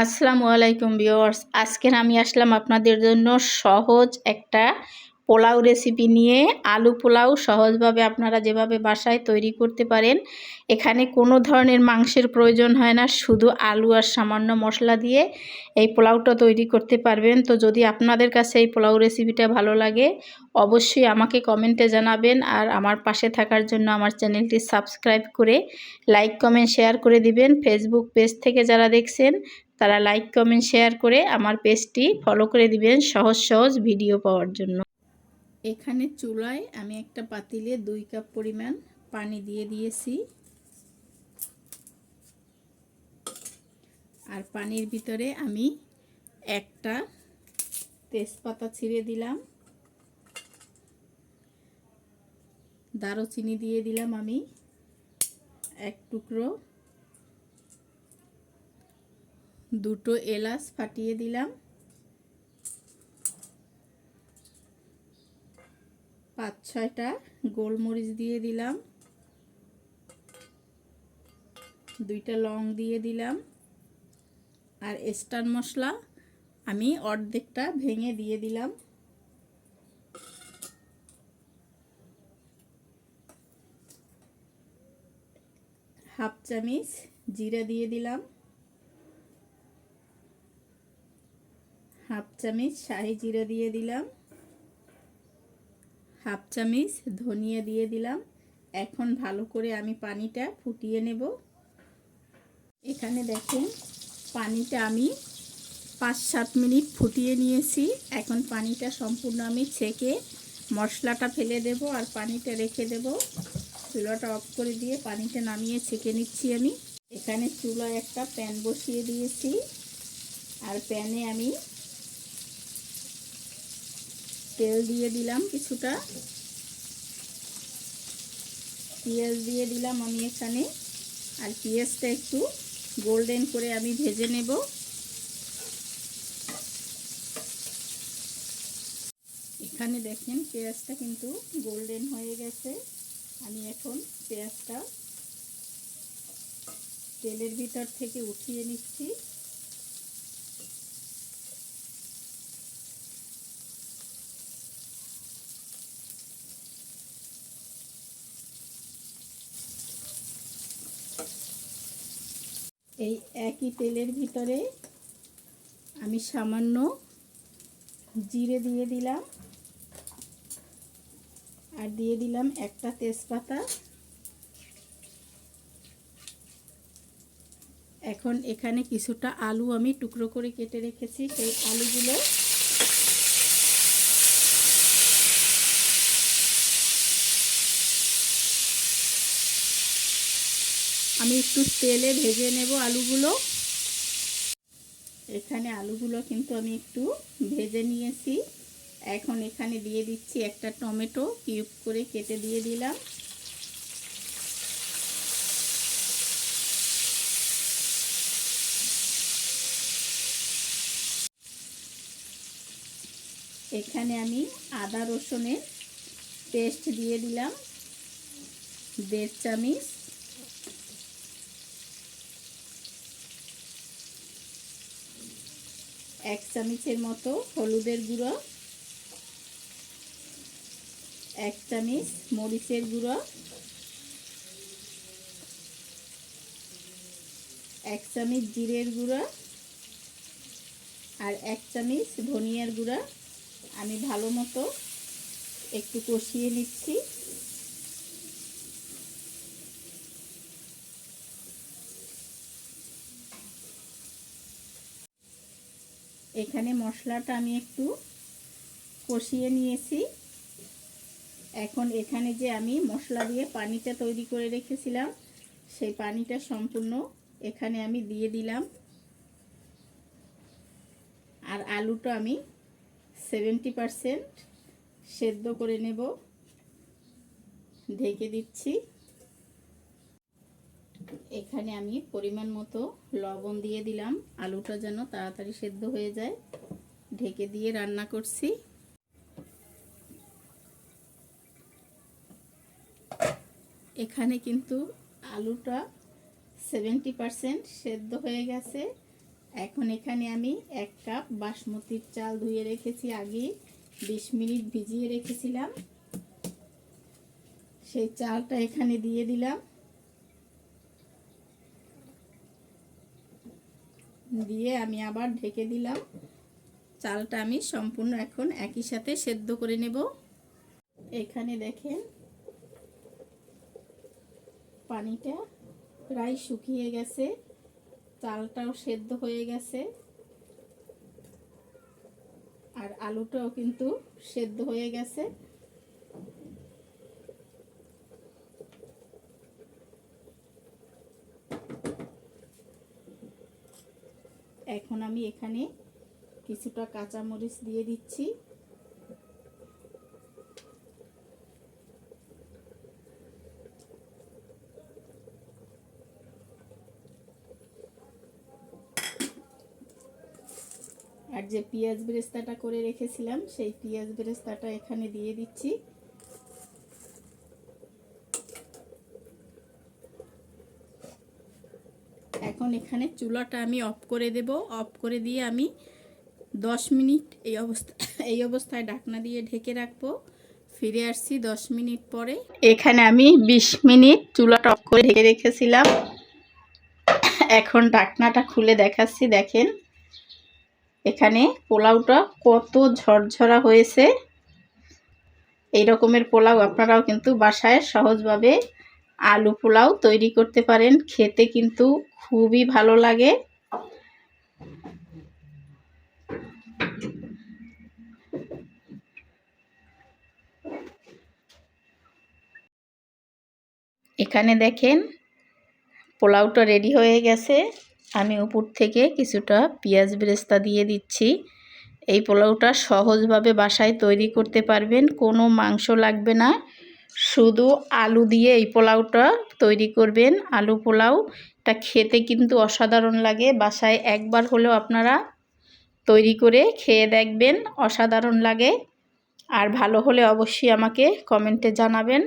আসসালামু আলাইকুম ভিউয়ার্স। আজকের আমি আসলাম আপনাদের জন্য সহজ একটা পোলাও রেসিপি নিয়ে। আলু পোলাও সহজভাবে আপনারা যেভাবে বাসায় তৈরি করতে পারেন। এখানে কোনো ধরনের মাংসের প্রয়োজন হয় না, শুধু আলু আর সামান্য মশলা দিয়ে এই পোলাওটা তৈরি করতে পারবেন। তো যদি আপনাদের কাছে এই পোলাও রেসিপিটা ভালো লাগে অবশ্যই আমাকে কমেন্টে জানাবেন, আর আমার পাশে থাকার জন্য আমার চ্যানেলটি সাবস্ক্রাইব করে লাইক কমেন্ট শেয়ার করে দিবেন। ফেসবুক পেজ থেকে যারা দেখছেন তারা লাইক কমেন্ট শেয়ার করে আমার পেজটি ফলো করে দিবেন সহজ সহজ ভিডিও পাওয়ার জন্য। এখানে চুলায় আমি একটা পাতিলে 2 কাপ পরিমাণ পানি দিয়ে দিয়েছি, আর পানির ভিতরে আমি একটা তেজপাতা ছিঁড়ে দিলাম, দারুচিনি দিয়ে দিলাম আমি এক টুকরো, দুটো এলাচ ফাটিয়ে দিলাম, 5-6টা গোলমরিচ দিয়ে দিলাম, 2টা লং দিয়ে দিলাম, আর স্টার মশলা আমি অর্ধেকটা ভেঙে দিয়ে দিলাম। হাফ চামচ জিরা দিয়ে দিলাম, হাফ চামচ শাহি জিরা দিয়ে দিলাম, হাফ চামচ ধনিয়া দিয়ে দিলাম। এখন ভালো করে আমি পানিটা ফুটিয়ে নেব। এখানে দেখেন পানিটা আমি 5-7 মিনিট ফুটিয়ে নিয়েছি। এখন পানিটা সম্পূর্ণ আমি ছেঁকে মশলাটা ফেলে দেব আর পানিটা রেখে দেব। চুলাটা অফ করে দিয়ে পানিটা নামিয়ে ছেঁকে নিচ্ছি আমি। এখানে চুলায় একটা প্যান বসিয়ে দিয়েছি, আর প্যানে আমি তেল দিয়ে দিলাম কিছুটা, পেঁয়াজ দিয়ে দিলাম আমি এখানে, আর পেঁয়াজটা একটু গোল্ডেন করে আমি ভেজে নেব। এখানে দেখেন পেঁয়াজটা কিন্তু গোল্ডেন হয়ে গেছে। আমি এখন পেঁয়াজটা তেলের ভিতর থেকে উঠিয়ে নিচ্ছি। এই একই তেলের ভিতরে আমি সামান্য জিরে দিয়ে দিলাম, আর দিয়ে দিলাম একটা তেজপাতা। এখন এখানে কিছুটা আলু আমি টুকরো করে কেটে রেখেছি, সেই আলুগুলো আমি একটু তেলে ভেজে নেব আলুগুলো। এখানে আলুগুলো কিন্তু আমি একটু ভেজে নিয়েছি। এখন এখানে দিয়ে দিচ্ছি একটা টমেটো কিউব করে কেটে দিয়ে দিলাম। এখানে আমি আদা রসুনের পেস্ট দিয়ে দিলাম 1.5 চামচ, এক চামচের মতো হলুদের গুঁড়ো, 1 চামচ মরিচের গুঁড়ো, 1 চামচ জিরের গুঁড়ো, আর 1 চামচ ধনিয়ার গুঁড়া। আমি ভালো মতো একটু কষিয়ে নিচ্ছি। এখানে মশলাটা আমি একটু কষিয়ে নিয়েছি। এখন এখানে যে আমি মশলা দিয়ে পানিটা তৈরি করে রেখেছিলাম সেই পানিটা সম্পূর্ণ এখানে আমি দিয়ে দিলাম, আর আলুটা আমি 70% সেদ্ধ করে নেব। ঢেকে দিচ্ছি। এখানে আমি পরিমাণ মতো লবণ দিয়ে দিলাম, আলুটা যেন তাড়াতাড়ি সেদ্ধ হয়ে যায়। ঢেকে দিয়ে রান্না করছি। এখানে কিন্তু আলুটা 70% সেদ্ধ হয়ে গেছে। এখন এখানে আমি 1 কাপ বাসমতির চাল ধুয়ে রেখেছি, আগে 20 মিনিট ভিজিয়ে রেখেছিলাম। সেই চালটা এখানে দিয়ে দিলাম, দিয়ে আমি আবার ঢেকে দিলাম। চালটা আমি সম্পূর্ণ এখন একই সাথে সেদ্ধ করে নেব। এখানে দেখেন পানিটা প্রায় শুকিয়ে গেছে, চালটাও সেদ্ধ হয়ে গেছে, আর আলুটাও কিন্তু সেদ্ধ হয়ে গেছে। এখন আমি এখানে কিছুটা কাঁচামরিচ দিয়ে দিচ্ছি। আর যে পেঁয়াজ বেরেস্তাটা করে রেখেছিলাম সেই পেঁয়াজ বেরেস্তাটা এখানে দিয়ে দিচ্ছি। এখন এখানে চুলাটা আমি অফ করে দেব। অফ করে দিয়ে আমি 10 মিনিট এই অবস্থায় ঢাকনা দিয়ে ঢেকে রাখবো। ফিরে আসছি 10 মিনিট পরে। এখানে আমি 20 মিনিট চুলাটা অফ করে ঢেকে রেখেছিলাম। এখন ঢাকনাটা খুলে দেখাচ্ছি, দেখেন এখানে পোলাওটা কত ঝরঝরা হয়েছে। এই রকমের পোলাও আপনারাও কিন্তু বাসায় সহজভাবে আলু পোলাও তৈরি করতে পারেন, খেতে কিন্তু খুবই ভালো লাগে। এখানে দেখেন পোলাওটা রেডি হয়ে গেছে। আমি উপর থেকে কিছুটা পেঁয়াজ বেরেস্তা দিয়ে দিচ্ছি। এই পোলাওটা সহজভাবে বাসায় তৈরি করতে পারবেন, কোনো মাংস লাগবে না, শুধু আলু দিয়ে এই পোলাওটা তৈরি করবেন। আলু পোলাওটা খেতে কিন্তু অসাধারণ লাগে। বাসায় একবার হলেও আপনারা তৈরি করে খেয়ে দেখবেন, অসাধারণ লাগে। আর ভালো হলে অবশ্যই আমাকে কমেন্টে জানাবেন।